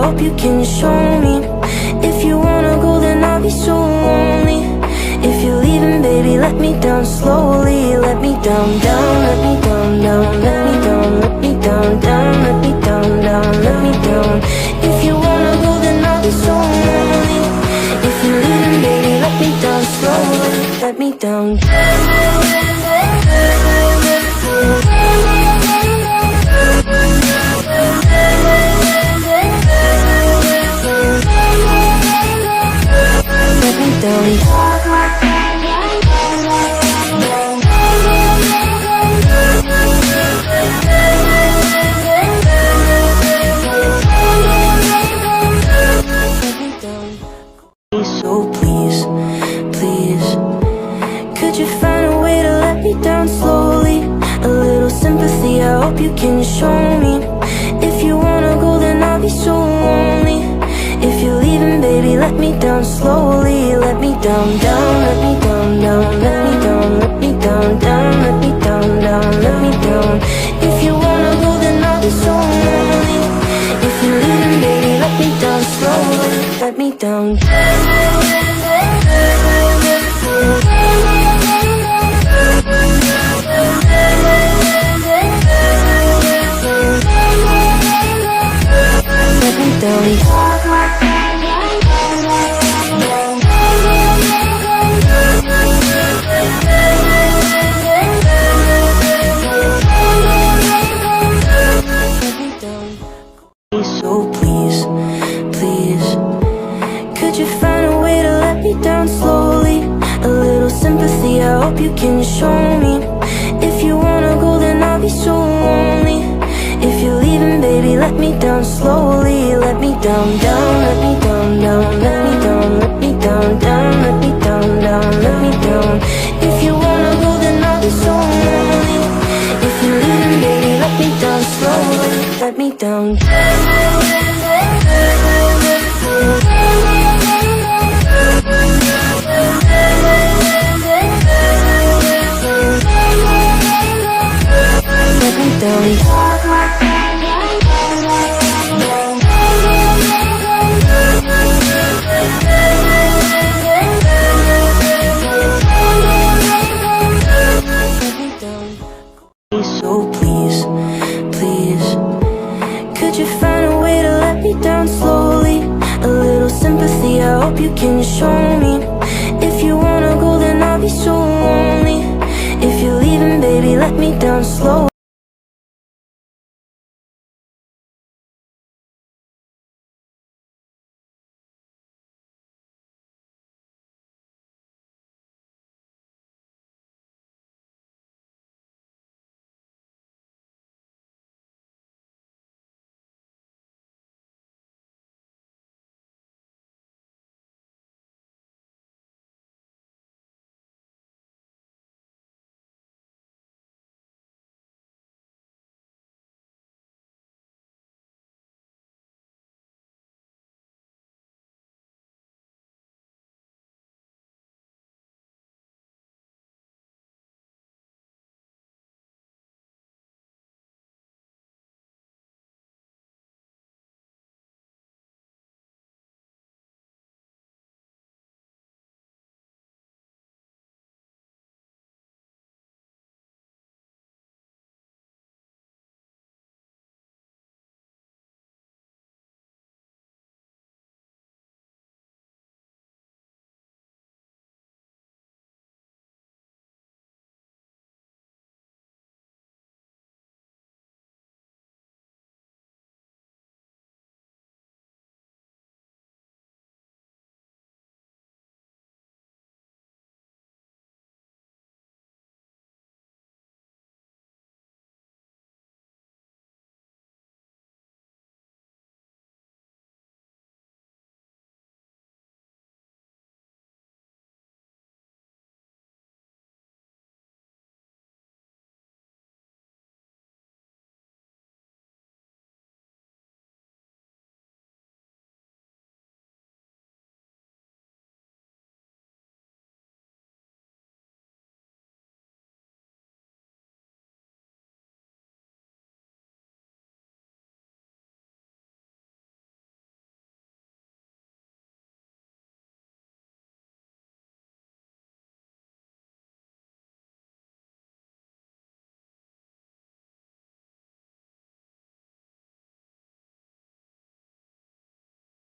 hope you can show me. If you wanna go, then I'll be so lonely. If you're leaving, baby, let me down slowly. Let me down, down, let me down, down, let me down, let me down, down, let me down, down, let me down. If you wanna go, then I'll be so lonely. If you're leaving, baby, let me down slowly. Let me down. Let me down. So please, please, could you find a way to let me down slowly? A little sympathy, I hope you can show me. If you wanna go, then I'll be so lonely. If you're leaving, baby, let me down slowly. Let me down, down, let me down, down, let me down, let me down, down, let me down, down, let me down. If you wanna go, then I'll be so lonely. If you're leaving, baby, let me down slowly. Let me down. Let me down. So please, please, could you find a way to let me down slowly? A little sympathy, I hope you can show me. If you wanna go, then I'll be so lonely. If you're leaving, baby, let me down slowly. Let me down, down, let me down, down, let me down, let me down, down, let me down, down, let me down.